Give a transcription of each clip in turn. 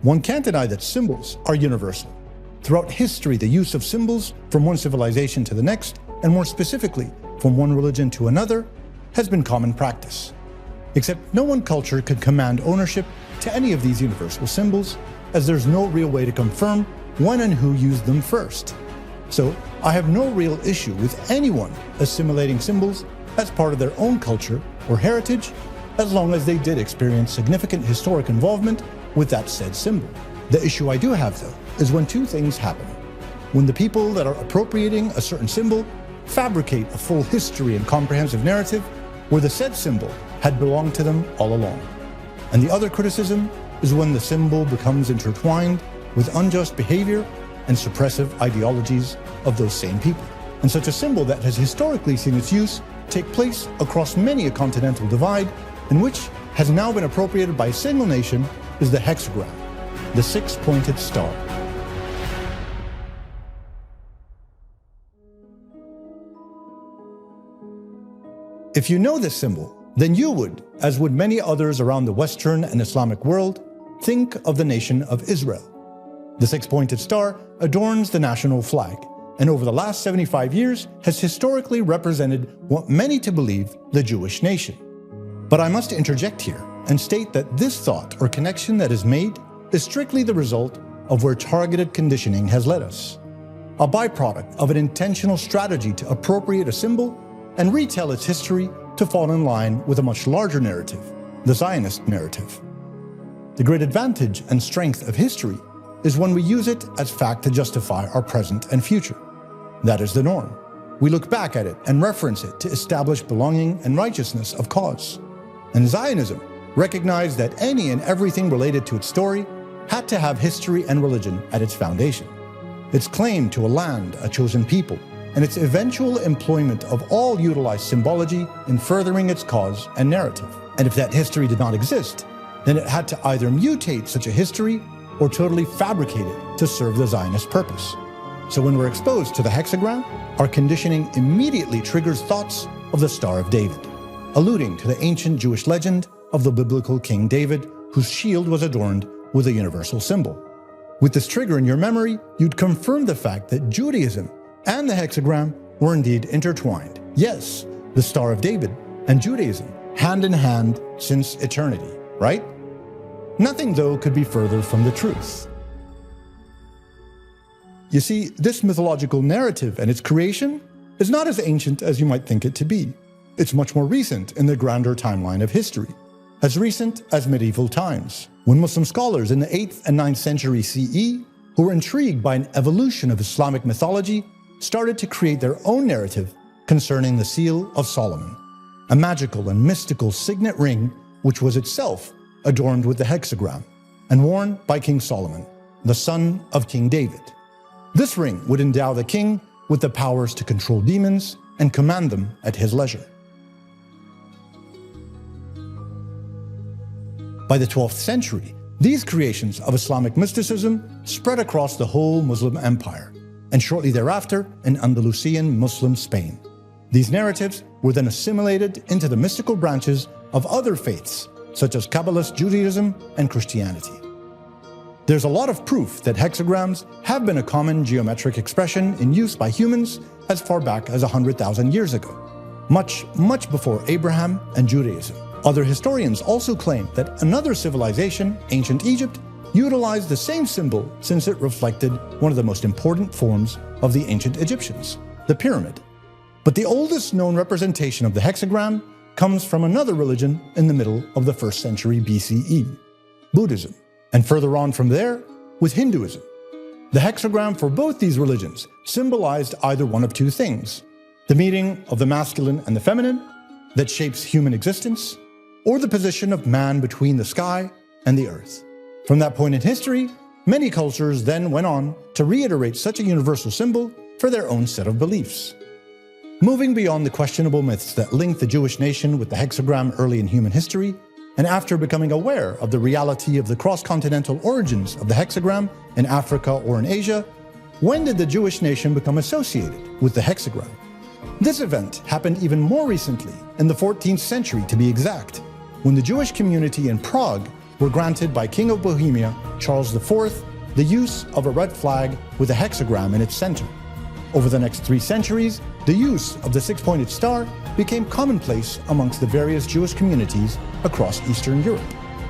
One can't deny that symbols are universal. Throughout history, the use of symbols from one civilization to the next, and more specifically, from one religion to another, has been common practice. Except no one culture could command ownership to any of these universal symbols, as there's no real way to confirm when and who used them first. So, I have no real issue with anyone assimilating symbols as part of their own culture or heritage, as long as they did experience significant historic involvement with that said symbol. The issue I do have, though, is when two things happen. When the people that are appropriating a certain symbol fabricate a full history and comprehensive narrative where the said symbol had belonged to them all along. And the other criticism is when the symbol becomes intertwined with unjust behavior and suppressive ideologies of those same people. And such a symbol that has historically seen its use take place across many a continental divide, and which has now been appropriated by a single nation, is the hexagram, the six-pointed star. If you know this symbol, then you would, as would many others around the Western and Islamic world, think of the nation of Israel. The six-pointed star adorns the national flag, and over the last 75 years has historically represented what many to believe the Jewish nation. But I must interject here and state that this thought or connection that is made is strictly the result of where targeted conditioning has led us. A byproduct of an intentional strategy to appropriate a symbol and retell its history to fall in line with a much larger narrative, the Zionist narrative. The great advantage and strength of history is when we use it as fact to justify our present and future. That is the norm. We look back at it and reference it to establish belonging and righteousness of cause. And Zionism recognized that any and everything related to its story had to have history and religion at its foundation. Its claim to a land, a chosen people, and its eventual employment of all utilized symbology in furthering its cause and narrative. And if that history did not exist, then it had to either mutate such a history or totally fabricate it to serve the Zionist purpose. So when we're exposed to the hexagram, our conditioning immediately triggers thoughts of the Star of David, alluding to the ancient Jewish legend of the biblical King David, whose shield was adorned with a universal symbol. With this trigger in your memory, you'd confirm the fact that Judaism and the hexagram were indeed intertwined. Yes, the Star of David and Judaism, hand in hand since eternity, right? Nothing, though, could be further from the truth. You see, this mythological narrative and its creation is not as ancient as you might think it to be. It's much more recent in the grander timeline of history, as recent as medieval times, when Muslim scholars in the 8th and 9th century CE, who were intrigued by an evolution of Islamic mythology, started to create their own narrative concerning the Seal of Solomon, a magical and mystical signet ring which was itself adorned with the hexagram and worn by King Solomon, the son of King David. This ring would endow the king with the powers to control demons and command them at his leisure. By the 12th century, these creations of Islamic mysticism spread across the whole Muslim empire, and shortly thereafter in Andalusian Muslim Spain. These narratives were then assimilated into the mystical branches of other faiths, such as Kabbalist Judaism and Christianity. There's a lot of proof that hexagrams have been a common geometric expression in use by humans as far back as 100,000 years ago, much before Abraham and Judaism. Other historians also claim that another civilization, ancient Egypt, utilized the same symbol since it reflected one of the most important forms of the ancient Egyptians, the pyramid. But the oldest known representation of the hexagram comes from another religion in the middle of the 1st century BCE, Buddhism, and further on from there with Hinduism. The hexagram for both these religions symbolized either one of two things: the meeting of the masculine and the feminine that shapes human existence, or the position of man between the sky and the earth. From that point in history, many cultures then went on to reiterate such a universal symbol for their own set of beliefs. Moving beyond the questionable myths that link the Jewish nation with the hexagram early in human history, and after becoming aware of the reality of the cross-continental origins of the hexagram in Africa or in Asia, when did the Jewish nation become associated with the hexagram? This event happened even more recently, in the 14th century to be exact, when the Jewish community in Prague were granted by King of Bohemia, Charles IV, the use of a red flag with a hexagram in its center. Over the next 3 centuries, the use of the 6-pointed star became commonplace amongst the various Jewish communities across Eastern Europe.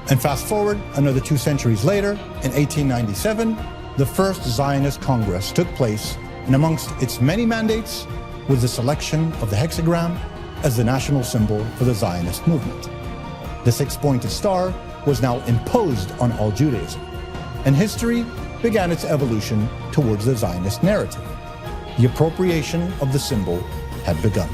And fast forward another 2 centuries later, in 1897, the first Zionist Congress took place, and amongst its many mandates was the selection of the hexagram as the national symbol for the Zionist movement. The 6-pointed star was now imposed on all Judaism, and history began its evolution towards the Zionist narrative. The appropriation of the symbol had begun.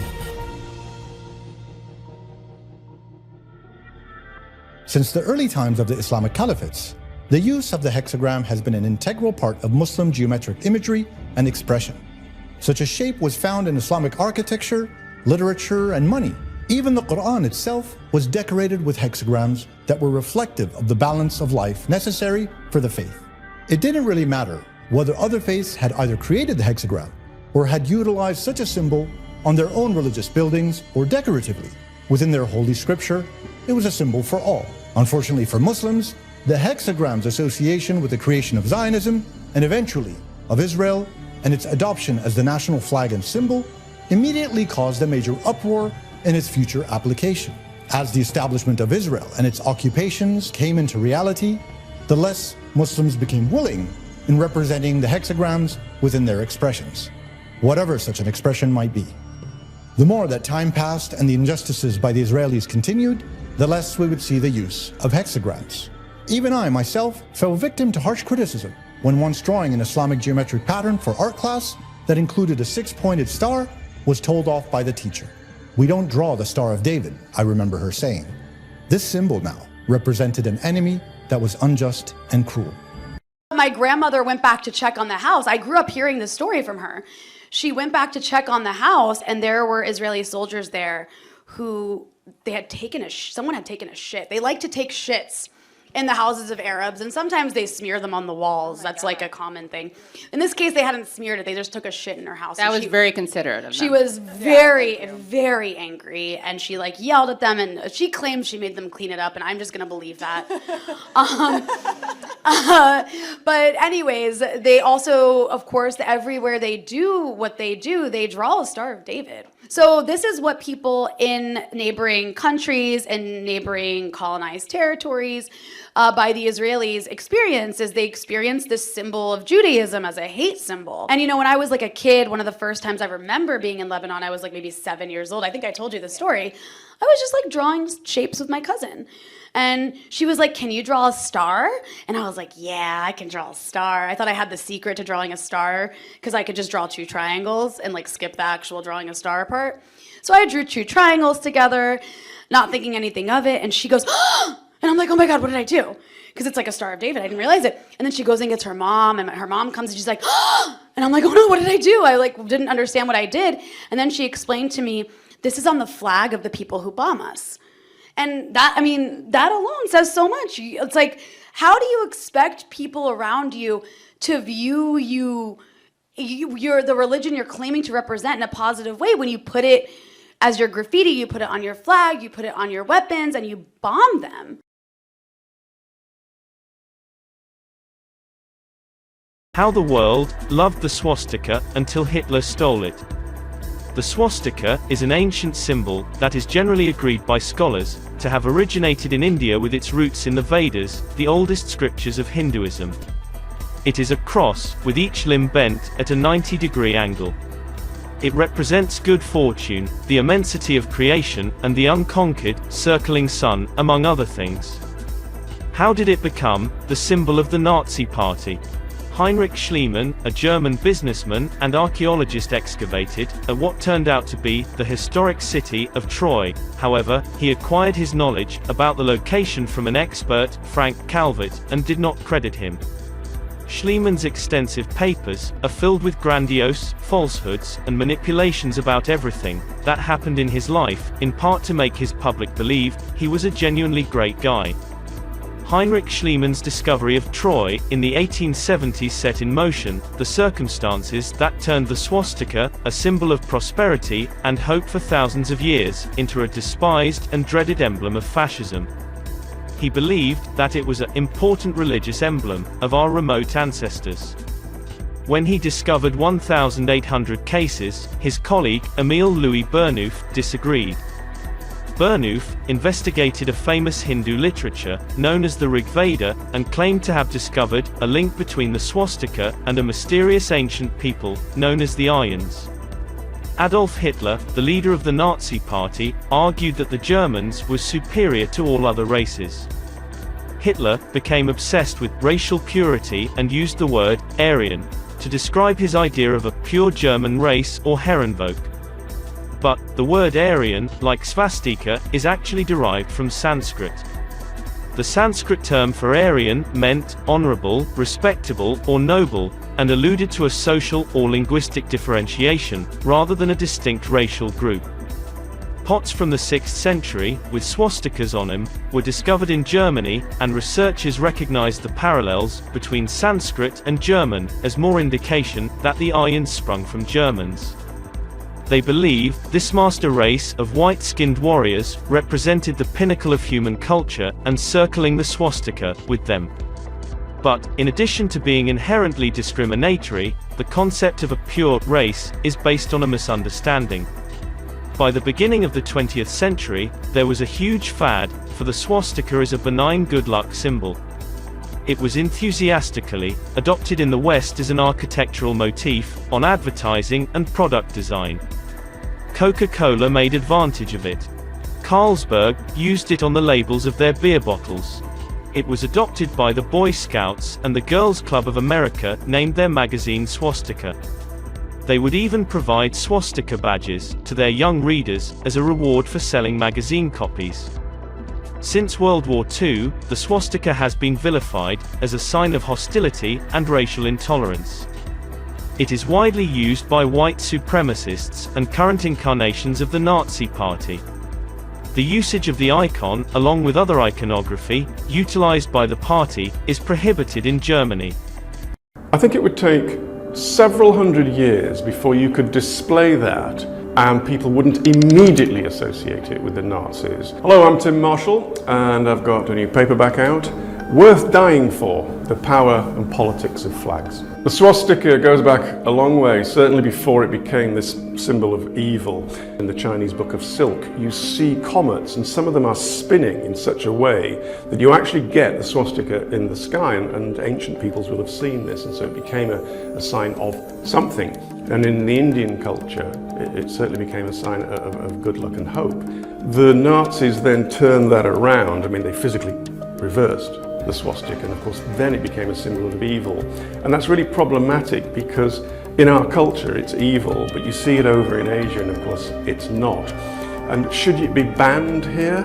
Since the early times of the Islamic caliphates, the use of the hexagram has been an integral part of Muslim geometric imagery and expression. Such a shape was found in Islamic architecture, literature, and money. Even the Quran itself was decorated with hexagrams that were reflective of the balance of life necessary for the faith. It didn't really matter whether other faiths had either created the hexagram or had utilized such a symbol on their own religious buildings or decoratively. Within their holy scripture, it was a symbol for all. Unfortunately for Muslims, the hexagram's association with the creation of Zionism and eventually of Israel and its adoption as the national flag and symbol immediately caused a major uproar in its future application. As the establishment of Israel and its occupations came into reality, the less Muslims became willing in representing the hexagrams within their expressions, whatever such an expression might be. The more that time passed and the injustices by the Israelis continued, the less we would see the use of hexagrams. Even I, myself, fell victim to harsh criticism when once drawing an Islamic geometric pattern for art class that included a 6-pointed star was told off by the teacher. "We don't draw the Star of David," I remember her saying. This symbol now represented an enemy that was unjust and cruel. My grandmother went back to check on the house. I grew up hearing this story from her. She went back to check on the house, and there were Israeli soldiers there who someone had taken a shit. They like to take shits in the houses of Arabs, and sometimes they smear them on the walls. That's like a common thing. In this case, they hadn't smeared it. They just took a shit in her house. That was very considerate of them. She was very, very angry, and she like yelled at them, and she claims she made them clean it up, and I'm just gonna believe that. But anyways, they also, of course, everywhere they do what they do, they draw a Star of David. So this is what people in neighboring countries and neighboring colonized territories by the Israelis experience, is they experience this symbol of Judaism as a hate symbol. And you know, when I was like a kid, one of the first times I remember being in Lebanon, I was like maybe 7 years old. I think I told you the story. I was just like drawing shapes with my cousin. And she was like, "Can you draw a star?" And I was like, "Yeah, I can draw a star." I thought I had the secret to drawing a star because I could just draw 2 triangles and like skip the actual drawing a star part. So I drew 2 triangles together, not thinking anything of it. And she goes, "Oh!" And I'm like, "Oh my God, what did I do?" Because it's like a Star of David. I didn't realize it. And then she goes and gets her mom, and her mom comes and she's like, "Oh!" And I'm like, "Oh no, what did I do?" I like didn't understand what I did. And then she explained to me, "This is on the flag of the people who bomb us." And that, I mean, that alone says so much. It's like, how do you expect people around you to view you're the religion you're claiming to represent in a positive way when you put it as your graffiti, you put it on your flag, you put it on your weapons, and you bomb them? How the world loved the swastika until Hitler stole it. The swastika is an ancient symbol that is generally agreed by scholars to have originated in India with its roots in the Vedas, the oldest scriptures of Hinduism. It is a cross, with each limb bent at a 90-degree angle. It represents good fortune, the immensity of creation, and the unconquered, circling sun, among other things. How did it become the symbol of the Nazi Party? Heinrich Schliemann, a German businessman and archaeologist, excavated at what turned out to be the historic city of Troy. However, he acquired his knowledge about the location from an expert, Frank Calvert, and did not credit him. Schliemann's extensive papers are filled with grandiose falsehoods and manipulations about everything that happened in his life, in part to make his public believe he was a genuinely great guy. Heinrich Schliemann's discovery of Troy in the 1870s set in motion the circumstances that turned the swastika, a symbol of prosperity and hope for thousands of years, into a despised and dreaded emblem of fascism. he believed that it was an important religious emblem of our remote ancestors. When he discovered 1,800 cases, his colleague, Émile Louis Burnouf, disagreed. Burnouf investigated a famous Hindu literature, known as the Rig Veda, and claimed to have discovered a link between the swastika and a mysterious ancient people, known as the Aryans. Adolf Hitler, the leader of the Nazi Party, argued that the Germans were superior to all other races. Hitler became obsessed with racial purity and used the word Aryan to describe his idea of a pure German race or Herrenvolk. But the word Aryan, like swastika, is actually derived from Sanskrit. The Sanskrit term for Aryan meant honorable, respectable, or noble, and alluded to a social or linguistic differentiation, rather than a distinct racial group. Pots from the 6th century, with swastikas on them, were discovered in Germany, and researchers recognized the parallels between Sanskrit and German as more indication that the Aryans sprung from Germans. They believe this master race of white-skinned warriors represented the pinnacle of human culture, and circling the swastika with them. But, in addition to being inherently discriminatory, the concept of a pure race is based on a misunderstanding. By the beginning of the 20th century, there was a huge fad for the swastika as a benign good luck symbol. It was enthusiastically adopted in the West as an architectural motif, on advertising and product design. Coca-Cola made advantage of it. Carlsberg used it on the labels of their beer bottles. It was adopted by the Boy Scouts, and the Girls Club of America named their magazine Swastika. They would even provide swastika badges to their young readers as a reward for selling magazine copies. Since World War II, the swastika has been vilified as a sign of hostility and racial intolerance. It is widely used by white supremacists and current incarnations of the Nazi Party. The usage of the icon, along with other iconography, utilized by the party, is prohibited in Germany. I think it would take several hundred years before you could display that and people wouldn't immediately associate it with the Nazis. Hello, I'm Tim Marshall, and I've got a new paperback out, Worth Dying For: The Power and Politics of Flags. The swastika goes back a long way, certainly before it became this symbol of evil. In the Chinese Book of Silk, you see comets, and some of them are spinning in such a way that you actually get the swastika in the sky, and ancient peoples will have seen this, and so it became a sign of something. And in the Indian culture, it certainly became a sign of good luck and hope. The Nazis then turned that around. I mean, they physically reversed the swastika, and of course then it became a symbol of evil. And that's really problematic because in our culture it's evil, but you see it over in Asia and of course it's not. And should it be banned here?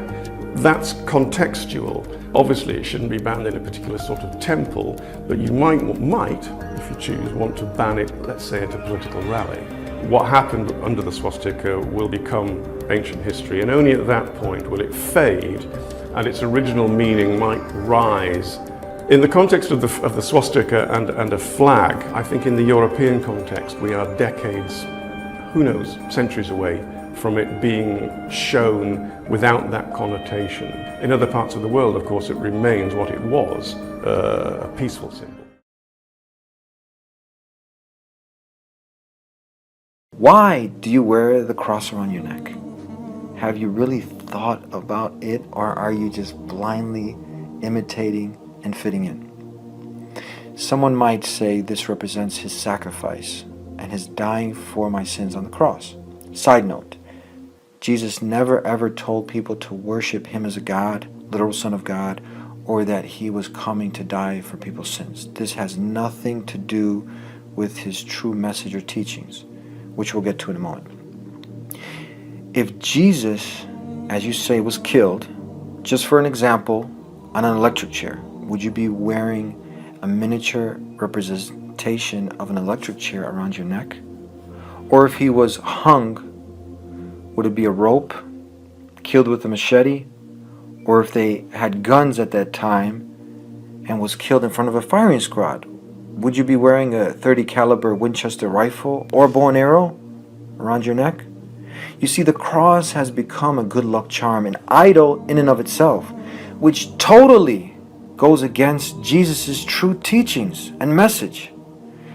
That's contextual. Obviously it shouldn't be banned in a particular sort of temple, but you might, if you choose, want to ban it, let's say at a political rally. What happened under the swastika will become ancient history, and only at that point will it fade and its original meaning might rise. In the context of the swastika and a flag, I think in the European context we are decades, who knows, centuries away from it being shown without that connotation. In other parts of the world, of course, it remains what it was, a peaceful symbol. Why do you wear the cross around your neck? Have you really thought about it, or are you just blindly imitating and fitting in? Someone might say this represents his sacrifice and his dying for my sins on the cross. Side note, Jesus never ever told people to worship him as a God, literal Son of God, or that he was coming to die for people's sins. This has nothing to do with his true message or teachings, which we'll get to in a moment. If Jesus, as you say, was killed, just for an example, on an electric chair, would you be wearing a miniature representation of an electric chair around your neck? Or if he was hung, would it be a rope, killed with a machete? Or if they had guns at that time and was killed in front of a firing squad, would you be wearing a .30 caliber Winchester rifle or bow and arrow around your neck? You see, the cross has become a good luck charm, an idol in and of itself. which totally goes against Jesus' true teachings and message.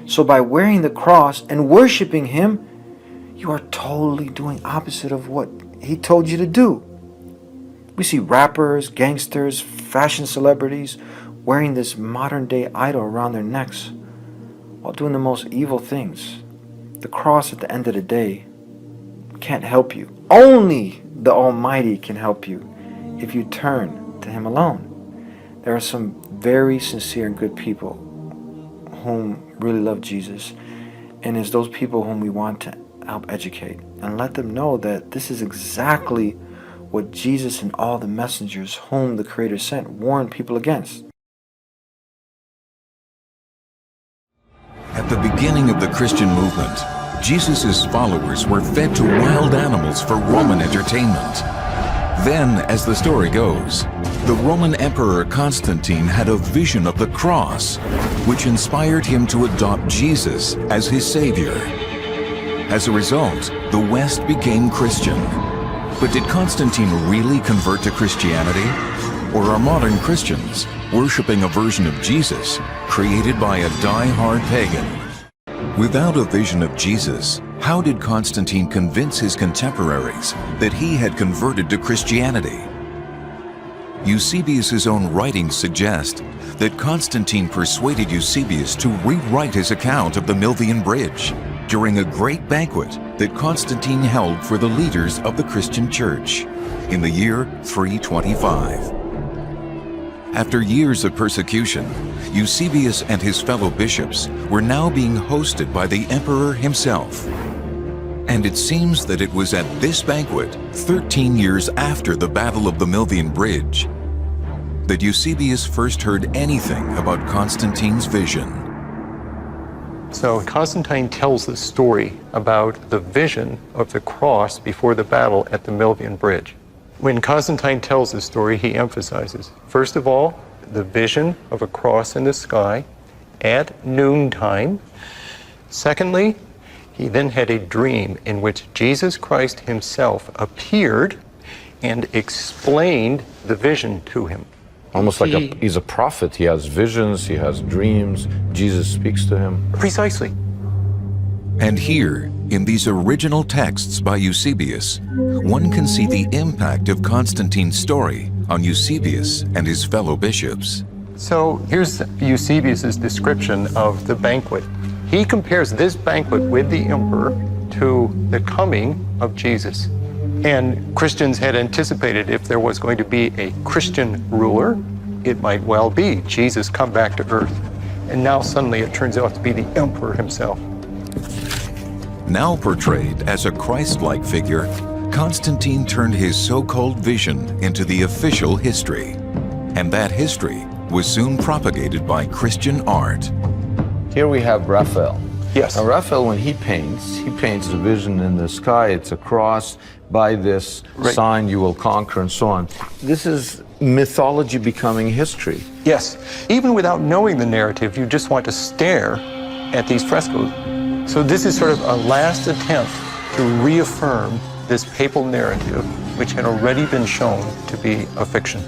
So by wearing the cross and worshiping him, you are totally doing opposite of what he told you to do. We see rappers, gangsters, fashion celebrities wearing this modern day idol around their necks while doing the most evil things. The cross at the end of the day can't help you. Only the Almighty can help you if you turn to him alone. There are some very sincere and good people whom really love Jesus, and it's those people whom we want to help educate and let them know that this is exactly what Jesus and all the messengers whom the Creator sent warned people against. At the beginning of the Christian movement, Jesus' followers were fed to wild animals for Roman entertainment. Then, as the story goes, the Roman Emperor Constantine had a vision of the cross, which inspired him to adopt Jesus as his savior. As a result, the West became Christian. But did Constantine really convert to Christianity? Or are modern Christians worshiping a version of Jesus created by a die-hard pagan? Without a vision of Jesus, how did Constantine convince his contemporaries that he had converted to Christianity? Eusebius' own writings suggest that Constantine persuaded Eusebius to rewrite his account of the Milvian Bridge during a great banquet that Constantine held for the leaders of the Christian Church in the year 325. After years of persecution, Eusebius and his fellow bishops were now being hosted by the emperor himself. And it seems that it was at this banquet, 13 years after the Battle of the Milvian Bridge, that Eusebius first heard anything about Constantine's vision. So Constantine tells the story about the vision of the cross before the battle at the Milvian Bridge. When Constantine tells this story, he emphasizes, first of all, the vision of a cross in the sky at noontime. Secondly, he then had a dream in which Jesus Christ himself appeared and explained the vision to him. Almost like he's a prophet. He has visions, he has dreams. Jesus speaks to him. Precisely. And here, in these original texts by Eusebius, one can see the impact of Constantine's story on Eusebius and his fellow bishops. So here's Eusebius' description of the banquet. He compares this banquet with the emperor to the coming of Jesus. And Christians had anticipated if there was going to be a Christian ruler, it might well be Jesus come back to earth. And now suddenly it turns out to be the emperor himself. Now portrayed as a Christ-like figure, Constantine turned his so-called vision into the official history. And that history was soon propagated by Christian art. Here we have Raphael. Yes. Now Raphael, when he paints a vision in the sky. It's a cross. By this sign you will conquer, and so on. This is mythology becoming history. Yes. Even without knowing the narrative, you just want to stare at these frescoes. So this is sort of a last attempt to reaffirm this papal narrative, which had already been shown to be a fiction.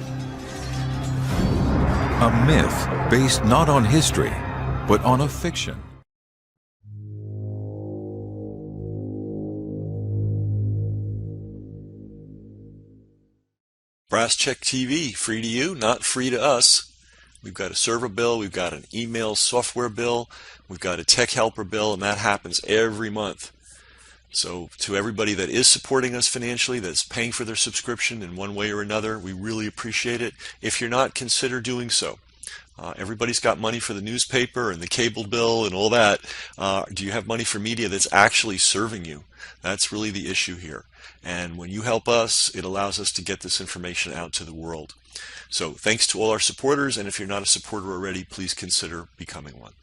A myth based not on history, but on a fiction. Brass Check TV, free to you, not free to us. We've got a server bill, we've got an email software bill, we've got a tech helper bill, and that happens every month. So to everybody that is supporting us financially, that's paying for their subscription in one way or another, we really appreciate it. If you're not, consider doing so. Everybody's got money for the newspaper and the cable bill and all that. Do you have money for media that's actually serving you? That's really the issue here. And when you help us, it allows us to get this information out to the world. So thanks to all our supporters, and if you're not a supporter already, please consider becoming one.